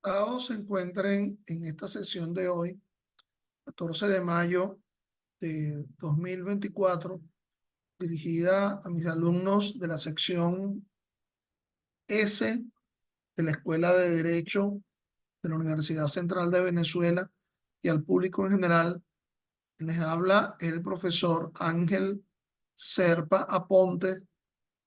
Se encuentren en esta sesión de hoy, 14 de mayo de 2024, dirigida a mis alumnos de la sección S de la Escuela de Derecho de la Universidad Central de Venezuela y al público en general. Les habla el profesor Ángel Serpa Aponte,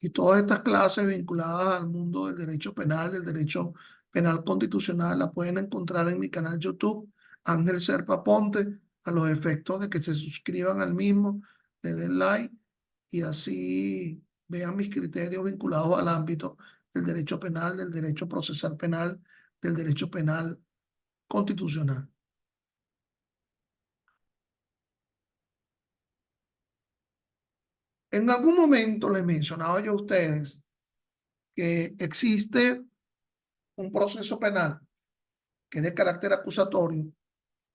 y todas estas clases vinculadas al mundo del derecho penal, del derecho penal constitucional, la pueden encontrar en mi canal YouTube, Ángel Serpa Ponte, a los efectos de que se suscriban al mismo, le den like y así vean mis criterios vinculados al ámbito del derecho penal, del derecho procesal penal, del derecho penal constitucional. En algún momento les mencionaba yo a ustedes que existe un proceso penal que es de carácter acusatorio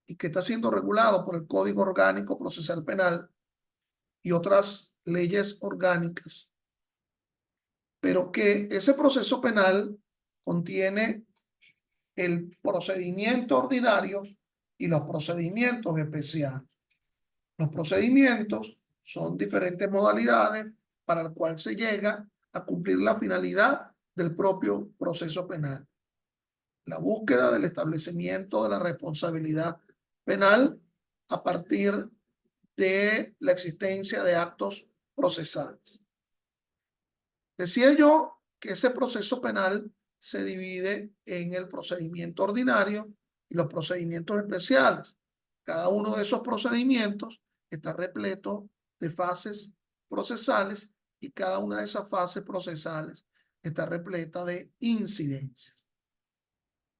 y que está siendo regulado por el Código Orgánico Procesal Penal y otras leyes orgánicas, pero que ese proceso penal contiene el procedimiento ordinario y los procedimientos especiales. Los procedimientos son diferentes modalidades para el cual se llega a cumplir la finalidad del propio proceso penal: la búsqueda del establecimiento de la responsabilidad penal a partir de la existencia de actos procesales. Decía yo que ese proceso penal se divide en el procedimiento ordinario y los procedimientos especiales. Cada uno de esos procedimientos está repleto de fases procesales y cada una de esas fases procesales está repleta de incidencias.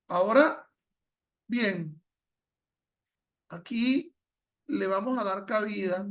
Ahora bien, aquí le vamos a dar cabida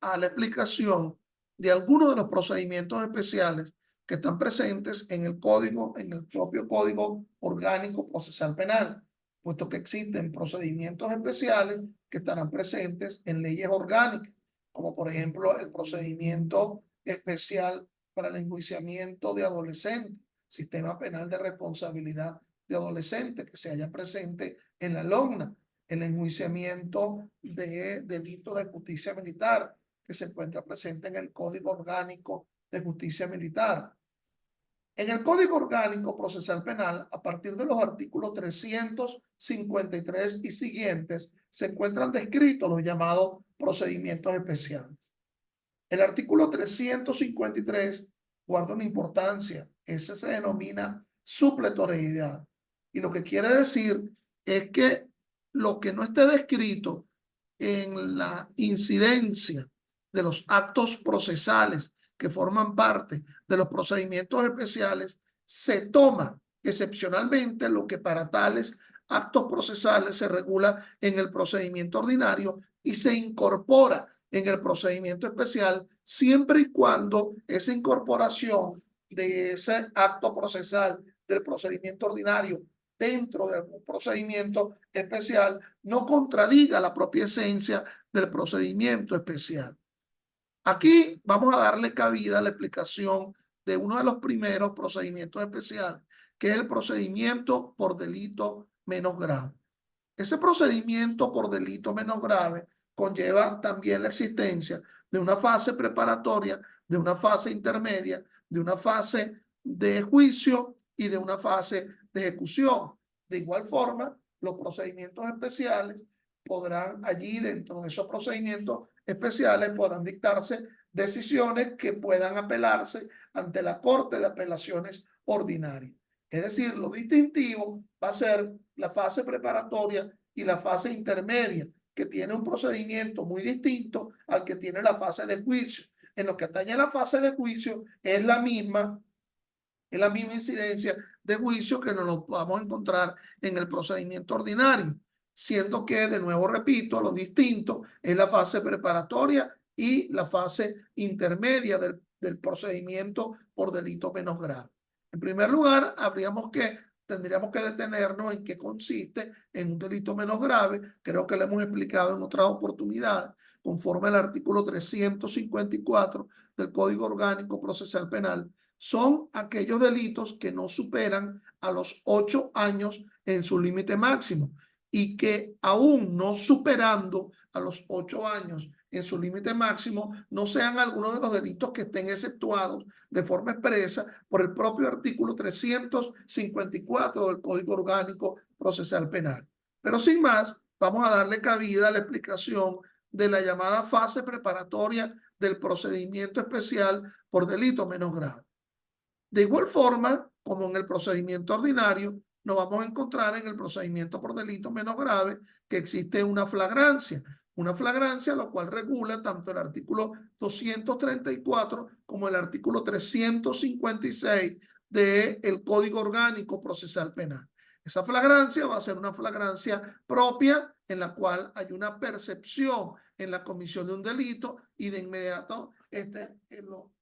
a la explicación de algunos de los procedimientos especiales que están presentes en el código, en el propio Código Orgánico Procesal Penal, puesto que existen procedimientos especiales que estarán presentes en leyes orgánicas, como por ejemplo el procedimiento especial para el enjuiciamiento de adolescentes, sistema penal de responsabilidad de adolescentes que se halla presente en la LOMNA, el enjuiciamiento de delitos de justicia militar, que se encuentra presente en el Código Orgánico de Justicia Militar. En el Código Orgánico Procesal Penal, a partir de los artículos 353 y siguientes, se encuentran descritos los llamados procedimientos especiales. El artículo 353 guarda una importancia. Ese se denomina supletoriedad. Y lo que quiere decir es que lo que no esté descrito en la incidencia de los actos procesales que forman parte de los procedimientos especiales, se toma excepcionalmente lo que para tales actos procesales se regula en el procedimiento ordinario y se incorpora en el procedimiento especial, siempre y cuando esa incorporación de ese acto procesal del procedimiento ordinario dentro de algún procedimiento especial no contradiga la propia esencia del procedimiento especial. Aquí vamos a darle cabida a la explicación de uno de los primeros procedimientos especiales, que es el procedimiento por delito menos grave. Ese procedimiento por delito menos grave conlleva también la existencia de una fase preparatoria, de una fase intermedia, de una fase de juicio y de una fase de ejecución. De igual forma, los procedimientos especiales podrán allí, dentro de esos procedimientos especiales, podrán dictarse decisiones que puedan apelarse ante la Corte de Apelaciones Ordinaria. Es decir, lo distintivo va a ser la fase preparatoria y la fase intermedia, que tiene un procedimiento muy distinto al que tiene la fase de juicio. En lo que atañe a la fase de juicio es la misma incidencia de juicio que nos lo vamos a encontrar en el procedimiento ordinario, siendo que, de nuevo repito, lo distinto es la fase preparatoria y la fase intermedia del procedimiento por delito menos grave. En primer lugar, tendríamos que detenernos en qué consiste en un delito menos grave. Creo que lo hemos explicado en otras oportunidades, conforme al artículo 354 del Código Orgánico Procesal Penal. son aquellos delitos que no superan a los 8 años en su límite máximo y que aún no superando a los 8 años en su límite máximo, no sean algunos de los delitos que estén exceptuados de forma expresa por el propio artículo 354 del Código Orgánico Procesal Penal. Pero sin más, vamos a darle cabida a la explicación de la llamada fase preparatoria del procedimiento especial por delito menos grave. De igual forma, como en el procedimiento ordinario, nos vamos a encontrar en el procedimiento por delito menos grave que existe una flagrancia lo cual regula tanto el artículo 234 como el artículo 356 del Código Orgánico Procesal Penal. Esa flagrancia va a ser una flagrancia propia en la cual hay una percepción en la comisión de un delito y de inmediato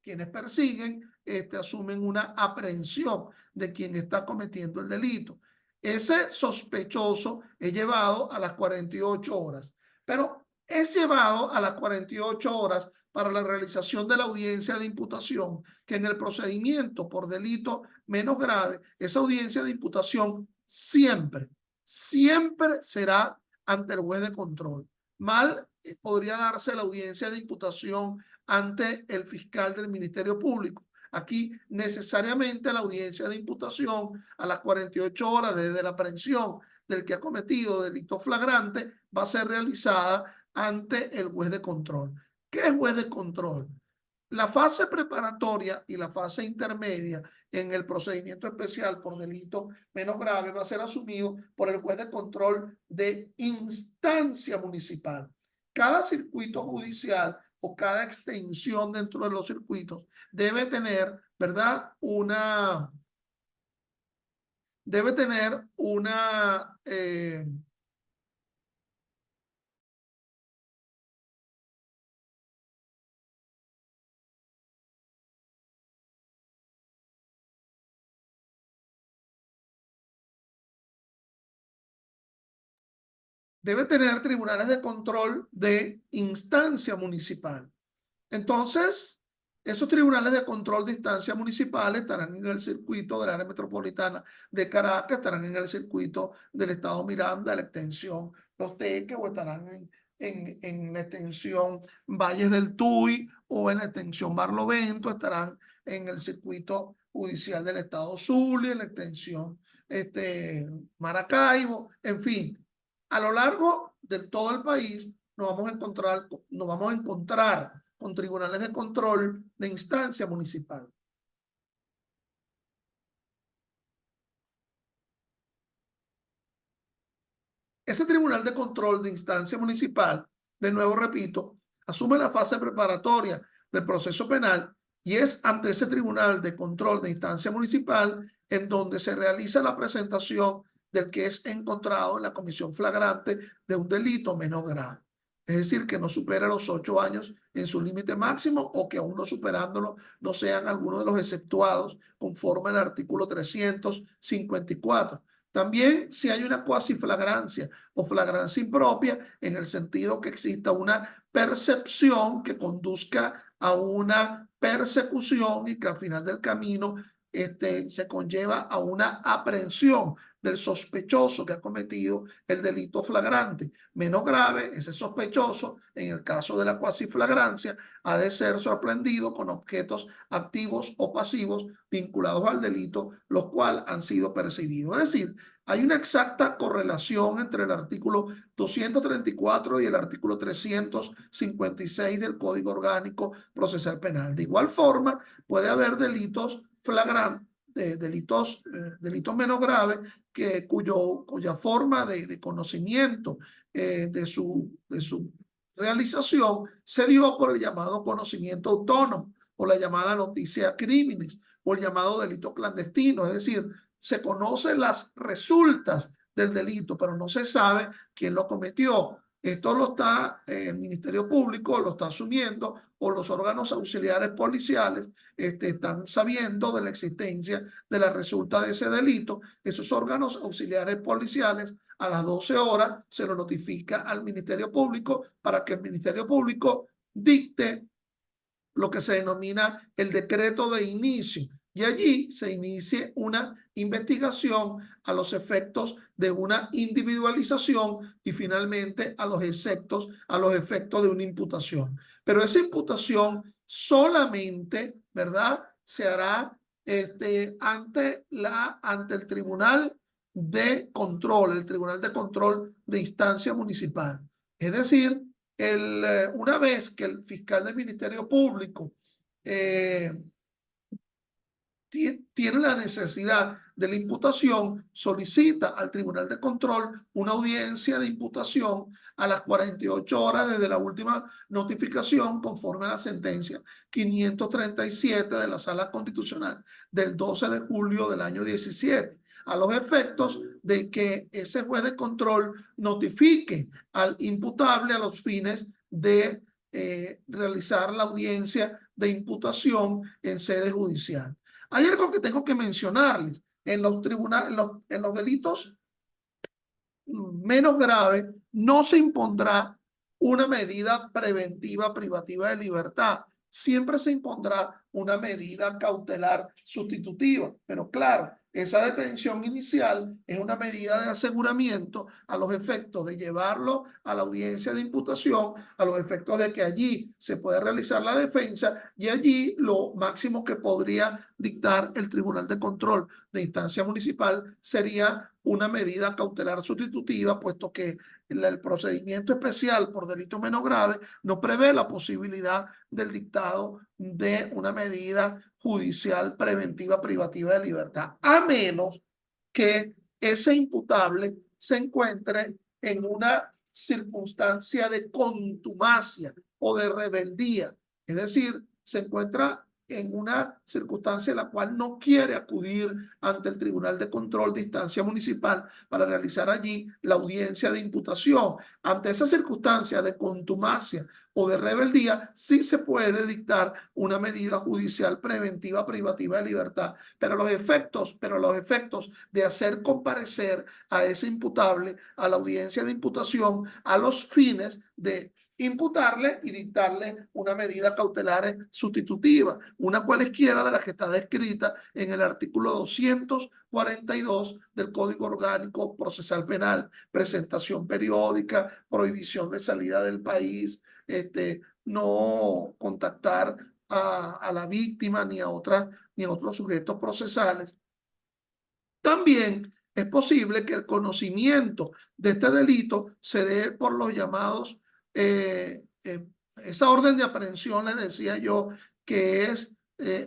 quienes persiguen asumen una aprehensión de quien está cometiendo el delito. Ese sospechoso es llevado a las 48 horas, pero es llevado a las 48 horas para la realización de la audiencia de imputación, que en el procedimiento por delito menos grave, esa audiencia de imputación siempre será ante el juez de control. Mal podría darse la audiencia de imputación ante el fiscal del Ministerio Público. Aquí necesariamente la audiencia de imputación a las 48 horas desde la aprehensión del que ha cometido delito flagrante va a ser realizada ante el juez de control. ¿Qué es juez de control? La fase preparatoria y la fase intermedia en el procedimiento especial por delito menos grave va a ser asumido por el juez de control de instancia municipal. Cada circuito judicial o cada extensión dentro de los circuitos debe tener, ¿verdad? Debe tener una debe tener tribunales de control de instancia municipal. Entonces, esos tribunales de control de instancia municipal estarán en el circuito del área metropolitana de Caracas, estarán en el circuito del estado Miranda, la extensión Los Teques, o estarán en la extensión Valles del Tuy o en la extensión Barlovento, estarán en el circuito judicial del estado Zulia, en la extensión Maracaibo, en fin. A lo largo de todo el país nos vamos a encontrar con tribunales de control de instancia municipal. Ese tribunal de control de instancia municipal, de nuevo repito, asume la fase preparatoria del proceso penal y es ante ese tribunal de control de instancia municipal en donde se realiza la presentación del que es encontrado en la comisión flagrante de un delito menos grave. Es decir, que no supera los 8 años en su límite máximo o que aún no superándolo no sean algunos de los exceptuados conforme al artículo 354. También si hay una cuasi flagrancia o flagrancia impropia en el sentido que exista una percepción que conduzca a una persecución y que al final del camino se conlleva a una aprehensión del sospechoso que ha cometido el delito flagrante. Menos grave, ese sospechoso, en el caso de la cuasi flagrancia, ha de ser sorprendido con objetos activos o pasivos vinculados al delito, los cuales han sido percibidos. Es decir, hay una exacta correlación entre el artículo 234 y el artículo 356 del Código Orgánico Procesal Penal. De igual forma, puede haber delitos flagrantes, delitos menos graves cuya forma de conocimiento de su realización se dio por el llamado conocimiento autónomo o la llamada noticia criminis o el llamado delito clandestino, es decir, se conocen las resultas del delito, pero no se sabe quién lo cometió. Esto lo está el Ministerio Público, lo está asumiendo, o los órganos auxiliares policiales están sabiendo de la existencia de la resulta de ese delito. Esos órganos auxiliares policiales a las 12 horas se lo notifica al Ministerio Público para que el Ministerio Público dicte lo que se denomina el decreto de inicio. y allí se inicie una investigación a los efectos de una individualización y finalmente a los efectos de una imputación. Pero esa imputación solamente, ¿verdad?, se hará ante el Tribunal de Control, el Tribunal de Control de Instancia Municipal. Es decir, una vez que el fiscal del Ministerio Público tiene la necesidad de la imputación, solicita al Tribunal de Control una audiencia de imputación a las 48 horas desde la última notificación conforme a la sentencia 537 de la Sala Constitucional del 12 de julio del año 17, a los efectos de que ese juez de control notifique al imputable a los fines de realizar la audiencia de imputación en sede judicial. Hay algo que tengo que mencionarles. En los tribunales, en los delitos menos graves, no se impondrá una medida preventiva privativa de libertad. Siempre se impondrá una medida cautelar sustitutiva. Pero claro, esa detención inicial es una medida de aseguramiento a los efectos de llevarlo a la audiencia de imputación, a los efectos de que allí se puede realizar la defensa y allí lo máximo que podría dictar el Tribunal de Control de Instancia Municipal sería una medida cautelar sustitutiva, puesto que el procedimiento especial por delito menos grave no prevé la posibilidad del dictado de una medida judicial preventiva privativa de libertad, a menos que ese imputable se encuentre en una circunstancia de contumacia o de rebeldía, es decir, se encuentra en una circunstancia en la cual no quiere acudir ante el Tribunal de Control de Instancia Municipal para realizar allí la audiencia de imputación. Ante esa circunstancia de contumacia o de rebeldía, sí se puede dictar una medida judicial preventiva privativa de libertad, pero los efectos de hacer comparecer a ese imputable a la audiencia de imputación a los fines de imputarle y dictarle una medida cautelar sustitutiva, una cualesquiera de las que está descrita en el artículo 242 del Código Orgánico Procesal Penal: presentación periódica, prohibición de salida del país, no contactar a la víctima ni a otros sujetos procesales. También es posible que el conocimiento de este delito se dé por los llamados, esa orden de aprehensión, les decía yo, que es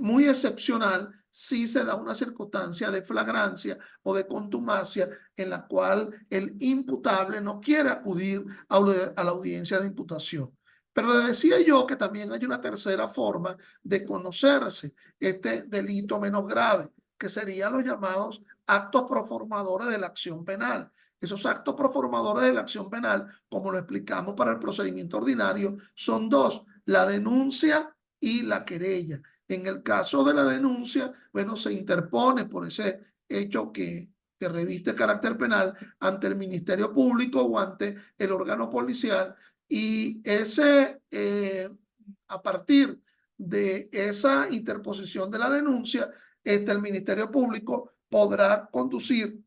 muy excepcional si se da una circunstancia de flagrancia o de contumacia en la cual el imputable no quiere acudir a la audiencia de imputación. Pero le decía yo que también hay una tercera forma de conocerse este delito menos grave, que serían los llamados actos proformadores de la acción penal. Esos actos proformadores de la acción penal, como lo explicamos para el procedimiento ordinario, son dos: la denuncia y la querella. En el caso de la denuncia, bueno, se interpone por ese hecho que reviste carácter penal ante el Ministerio Público o ante el órgano policial, y a partir de esa interposición de la denuncia, el Ministerio Público podrá conducir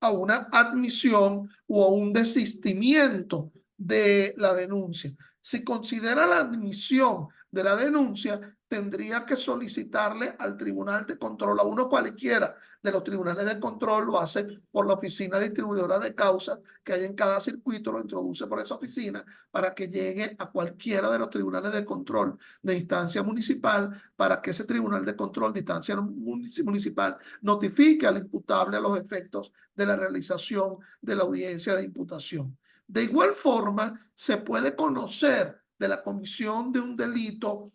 a una admisión o a un desistimiento de la denuncia. Si considera la admisión de la denuncia, tendría que solicitarle al Tribunal de Control, a uno cualquiera de los tribunales de control. Lo hace por la oficina distribuidora de causas que hay en cada circuito, lo introduce por esa oficina para que llegue a cualquiera de los tribunales de control de instancia municipal, para que ese tribunal de control de instancia municipal notifique al imputable a los efectos de la realización de la audiencia de imputación. De igual forma, se puede conocer de la comisión de un delito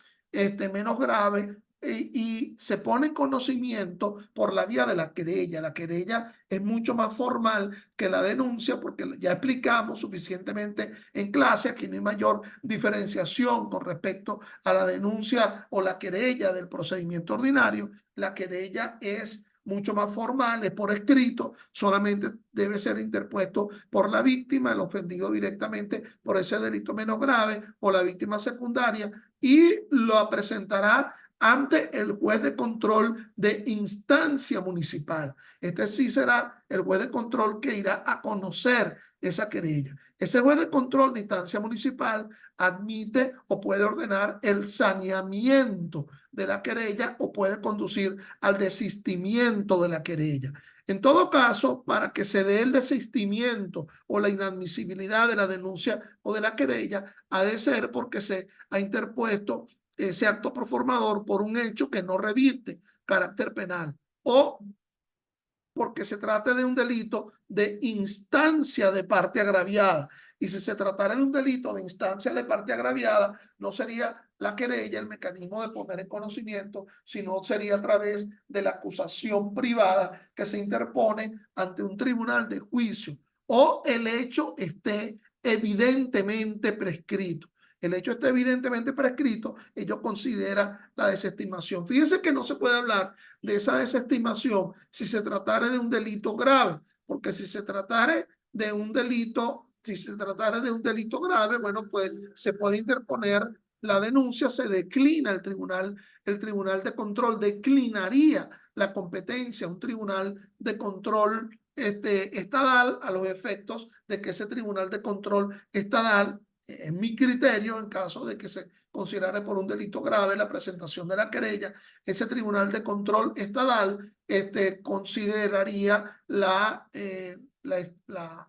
menos grave y se pone en conocimiento por la vía de la querella. La querella es mucho más formal que la denuncia, porque ya explicamos suficientemente en clase, aquí no hay mayor diferenciación con respecto a la denuncia o la querella del procedimiento ordinario. La querella es mucho más formal, es por escrito, solamente debe ser interpuesto por la víctima, el ofendido directamente por ese delito menos grave, o la víctima secundaria, y lo presentará ante el juez de control de instancia municipal. Este sí será el juez de control que irá a conocer esa querella. Ese juez de control de instancia municipal admite o puede ordenar el saneamiento de la querella o puede conducir al desistimiento de la querella. En todo caso, para que se dé el desistimiento o la inadmisibilidad de la denuncia o de la querella, ha de ser porque se ha interpuesto ese acto proformador por un hecho que no reviste carácter penal o porque se trate de un delito de instancia de parte agraviada. Y si se tratara de un delito de instancia de parte agraviada, no sería la querella el mecanismo de poner en conocimiento, sino sería a través de la acusación privada que se interpone ante un tribunal de juicio o el hecho esté evidentemente prescrito. El hecho está evidentemente prescrito, ello considera la desestimación. Fíjense que no se puede hablar de esa desestimación si se tratara de un delito grave, porque si se tratara de un delito, grave, bueno, pues se puede interponer la denuncia, se declina el tribunal de control declinaría la competencia, un tribunal de control estadal a los efectos de que ese tribunal de control estadal, en mi criterio, en caso de que se considerare por un delito grave la presentación de la querella, ese tribunal de control estadal consideraría la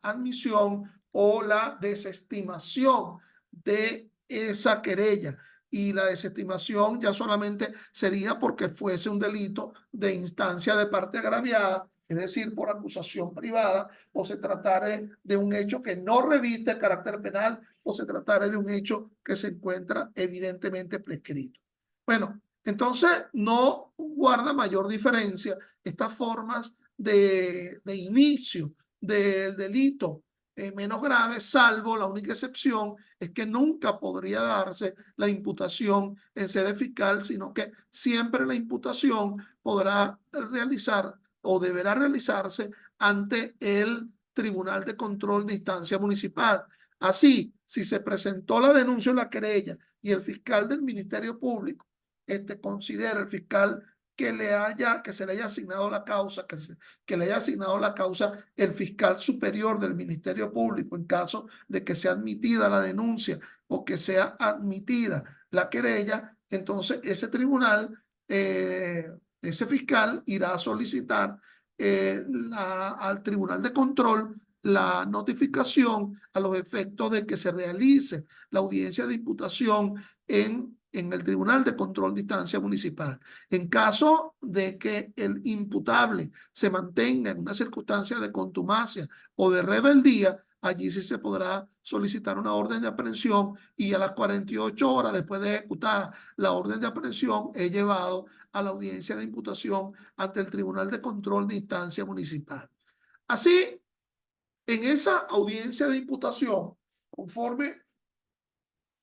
admisión o la desestimación de esa querella. Y la desestimación ya solamente sería porque fuese un delito de instancia de parte agraviada, es decir, por acusación privada, o se tratare de un hecho que no reviste carácter penal, o se tratare de un hecho que se encuentra evidentemente prescrito. Bueno, entonces no guarda mayor diferencia estas formas de inicio del delito menos grave, salvo la única excepción es que nunca podría darse la imputación en sede fiscal, sino que siempre la imputación podrá realizar o deberá realizarse ante el Tribunal de Control de Instancia Municipal. Así, si se presentó la denuncia o la querella y el fiscal del Ministerio Público considera, el fiscal que se le haya asignado la causa, que le haya asignado la causa el fiscal superior del Ministerio Público en caso de que sea admitida la denuncia o que sea admitida la querella, entonces ese tribunal, ese fiscal irá a solicitar al Tribunal de Control la notificación a los efectos de que se realice la audiencia de imputación en el Tribunal de Control de Instancia Municipal. En caso de que el imputable se mantenga en una circunstancia de contumacia o de rebeldía, allí sí se podrá solicitar una orden de aprehensión y a las 48 horas después de ejecutar la orden de aprehensión es llevado a la audiencia de imputación ante el Tribunal de Control de Instancia Municipal. Así, en esa audiencia de imputación, conforme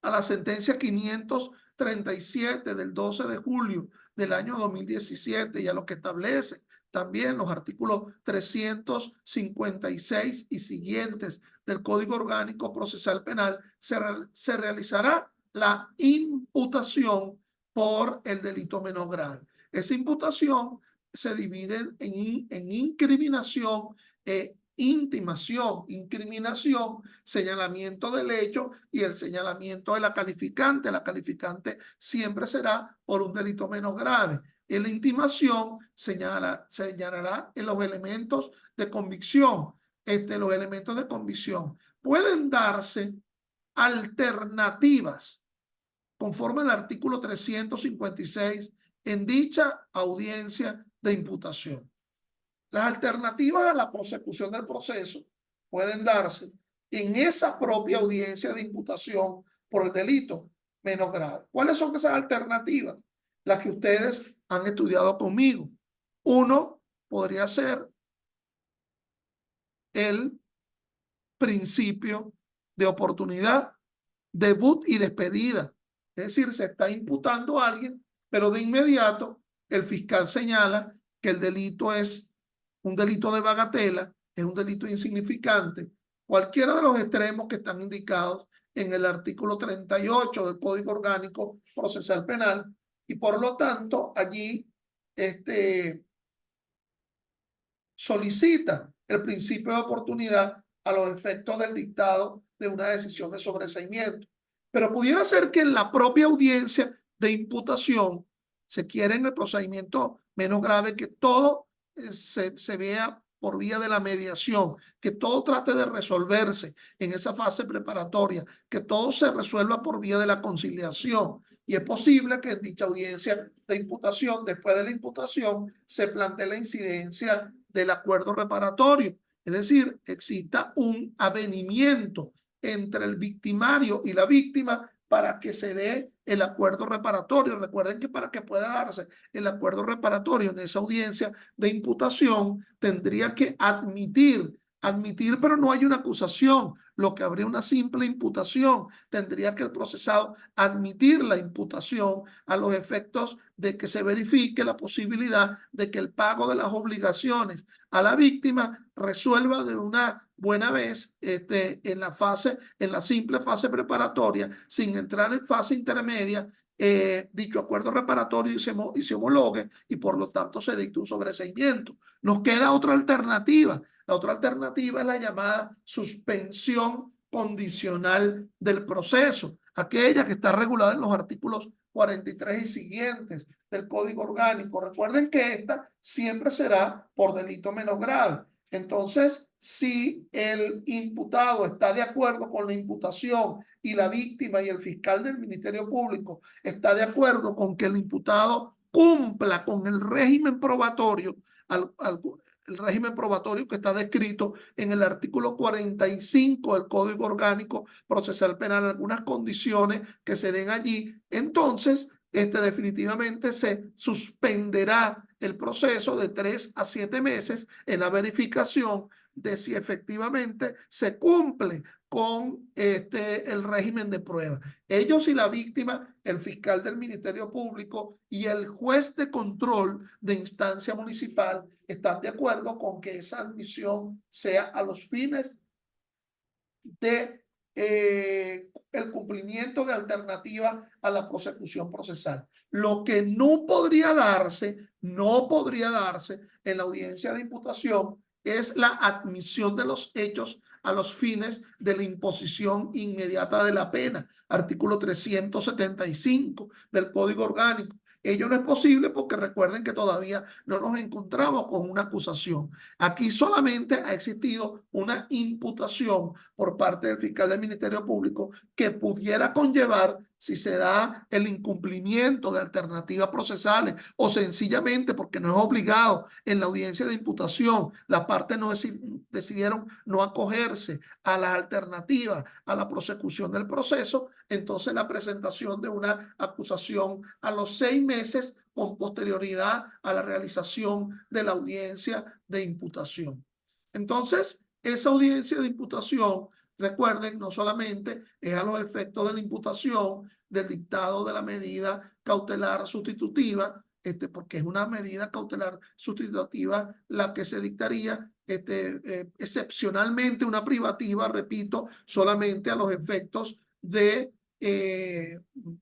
a la sentencia 537 del 12 de julio del año 2017 y a lo que establece también los artículos 356 y siguientes del Código Orgánico Procesal Penal, se realizará la imputación por el delito menos grave. Esa imputación se divide en incriminación intimación, incriminación, señalamiento del hecho y el señalamiento de la calificante. La calificante siempre será por un delito menos grave. En la intimación señalará en los elementos de convicción. Los elementos de convicción pueden darse alternativas conforme al artículo 356 en dicha audiencia de imputación. Las alternativas a la prosecución del proceso pueden darse en esa propia audiencia de imputación por el delito menos grave. ¿Cuáles son esas alternativas? Las que ustedes han estudiado conmigo. Uno podría ser el principio de oportunidad, debut y despedida. Es decir, se está imputando a alguien, pero de inmediato el fiscal señala que el delito es un delito de bagatela, es un delito insignificante, cualquiera de los extremos que están indicados en el artículo 38 del Código Orgánico Procesal Penal, y por lo tanto allí solicita el principio de oportunidad a los efectos del dictado de una decisión de sobreseimiento. Pero pudiera ser que en la propia audiencia de imputación se quiere en el procedimiento menos grave que todo se vea por vía de la mediación, que todo trate de resolverse en esa fase preparatoria, que todo se resuelva por vía de la conciliación. Y es posible que en dicha audiencia de imputación, después de la imputación, se plantee la incidencia del acuerdo reparatorio. Es decir, exista un avenimiento entre el victimario y la víctima para que se dé el acuerdo reparatorio. Recuerden que para que pueda darse el acuerdo reparatorio en esa audiencia de imputación, tendría que admitir, pero no hay una acusación, lo que habría una simple imputación. Tendría que el procesado admitir la imputación a los efectos de que se verifique la posibilidad de que el pago de las obligaciones a la víctima resuelva de una buena vez en la simple fase preparatoria, sin entrar en fase intermedia, dicho acuerdo reparatorio y se homologue, y por lo tanto se dicte un sobreseimiento. Nos queda otra alternativa. La otra alternativa es la llamada suspensión condicional del proceso, aquella que está regulada en los artículos 43 y siguientes del Código Orgánico. Recuerden que esta siempre será por delito menos grave. Entonces, si el imputado está de acuerdo con la imputación y la víctima y el fiscal del Ministerio Público está de acuerdo con que el imputado cumpla con el régimen probatorio, el régimen probatorio que está descrito en el artículo 45 del Código Orgánico Procesal Penal, algunas condiciones que se den allí, entonces definitivamente se suspenderá el proceso de 3 a 7 meses en la verificación de si efectivamente se cumple con el régimen de prueba. Ellos y la víctima, el fiscal del Ministerio Público y el juez de control de instancia municipal están de acuerdo con que esa admisión sea a los fines de el cumplimiento de alternativa a la prosecución procesal. Lo que no podría darse en la audiencia de imputación es la admisión de los hechos a los fines de la imposición inmediata de la pena, artículo 375 del Código Orgánico. Ello no es posible porque recuerden que todavía no nos encontramos con una acusación. Aquí solamente ha existido una imputación por parte del fiscal del Ministerio Público que pudiera conllevar, si se da el incumplimiento de alternativas procesales o sencillamente porque no es obligado en la audiencia de imputación, las partes no decidieron no acogerse a las alternativas a la prosecución del proceso, entonces la presentación de una acusación a los 6 meses con posterioridad a la realización de la audiencia de imputación. Entonces, esa audiencia de imputación, recuerden, no solamente es a los efectos de la imputación, del dictado de la medida cautelar sustitutiva, porque es una medida cautelar sustitutiva la que se dictaría excepcionalmente una privativa, repito, solamente a los efectos de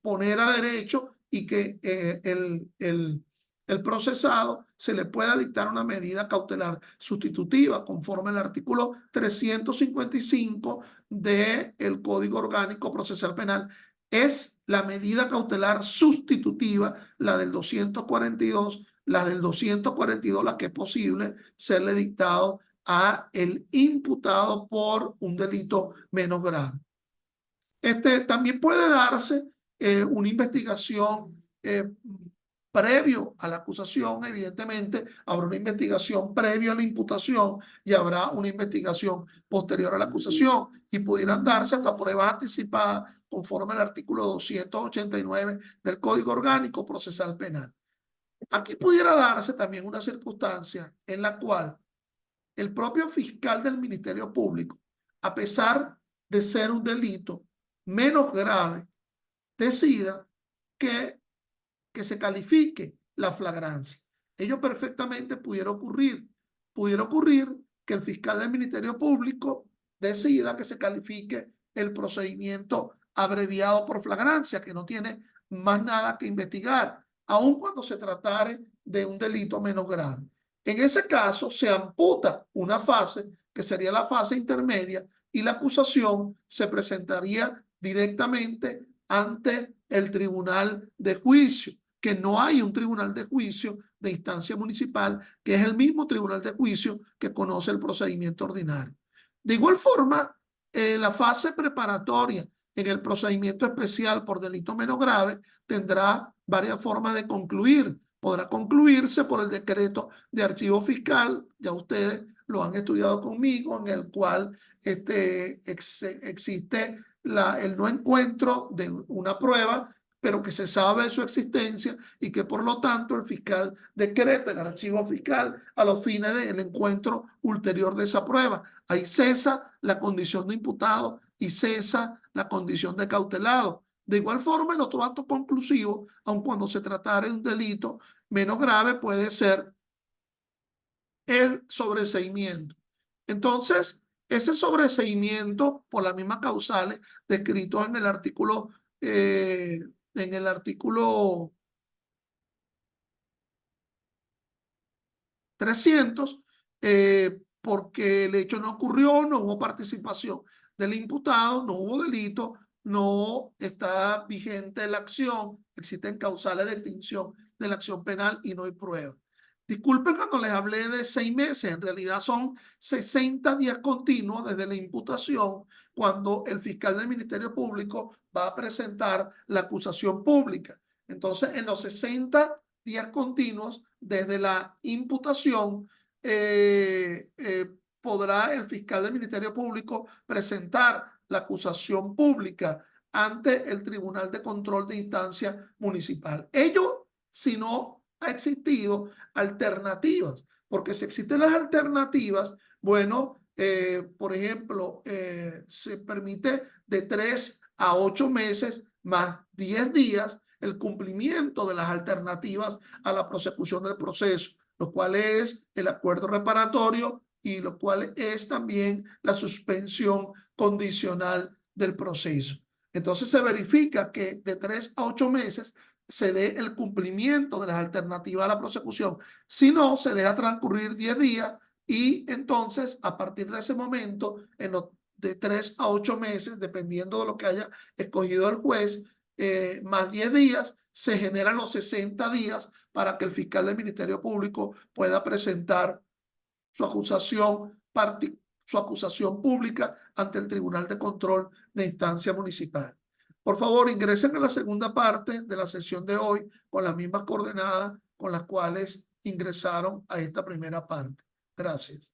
poner a derecho y que el procesado se le pueda dictar una medida cautelar sustitutiva conforme al artículo 355 del Código Orgánico Procesal Penal. Es la medida cautelar sustitutiva, la del 242, la del 242, la que es posible serle dictado a el imputado por un delito menos grave. También puede darse una investigación previo a la acusación. Evidentemente habrá una investigación previo a la imputación y habrá una investigación posterior a la acusación, y pudieran darse hasta pruebas anticipadas conforme al artículo 289 del Código Orgánico Procesal Penal. Aquí pudiera darse también una circunstancia en la cual el propio fiscal del Ministerio Público, a pesar de ser un delito menos grave, decida que se califique la flagrancia. Ello perfectamente pudiera ocurrir. Pudiera ocurrir que el fiscal del Ministerio Público decida que se califique el procedimiento abreviado por flagrancia, que no tiene más nada que investigar. aun cuando se tratare de un delito menos grave. En ese caso, se amputa una fase, que sería la fase intermedia, y la acusación se presentaría directamente ante el tribunal de juicio, que no hay un tribunal de juicio de instancia municipal, que es el mismo tribunal de juicio que conoce el procedimiento ordinario. De igual forma, la fase preparatoria en el procedimiento especial por delito menos grave tendrá varias formas de concluir. Podrá concluirse por el decreto de archivo fiscal, ya ustedes lo han estudiado conmigo, en el cual existe el no encuentro de una prueba, pero que se sabe de su existencia y que por lo tanto el fiscal decreta el archivo fiscal a los fines del encuentro ulterior de esa prueba. Ahí cesa la condición de imputado y cesa la condición de cautelado. De igual forma, el otro acto conclusivo, aun cuando se tratara de un delito menos grave, puede ser el sobreseimiento. Entonces, ese sobreseimiento por las mismas causales descritos en el artículo 300, porque el hecho no ocurrió, no hubo participación del imputado, no hubo delito, no está vigente la acción, existen causales de extinción de la acción penal y no hay prueba. Disculpen cuando les hablé de 6 meses, en realidad son 60 días continuos desde la imputación, cuando el fiscal del Ministerio Público va a presentar la acusación pública. Entonces, en los 60 días continuos desde la imputación, podrá el fiscal del Ministerio Público presentar la acusación pública ante el Tribunal de Control de Instancia Municipal. Ello, si no ha existido alternativas, porque si existen las alternativas, bueno, por ejemplo, se permite de 3 a 8 meses más 10 días el cumplimiento de las alternativas a la prosecución del proceso, lo cual es el acuerdo reparatorio y lo cual es también la suspensión condicional del proceso. Entonces se verifica que de 3 a 8 meses se dé el cumplimiento de las alternativas a la prosecución. Si no, se deja transcurrir 10 días y entonces a partir de ese momento, en los de 3 a 8 meses, dependiendo de lo que haya escogido el juez, más 10 días, se generan los 60 días para que el fiscal del Ministerio Público pueda presentar su acusación pública ante el Tribunal de Control de Instancia Municipal. Por favor, ingresen a la segunda parte de la sesión de hoy con las mismas coordenadas con las cuales ingresaron a esta primera parte. Gracias.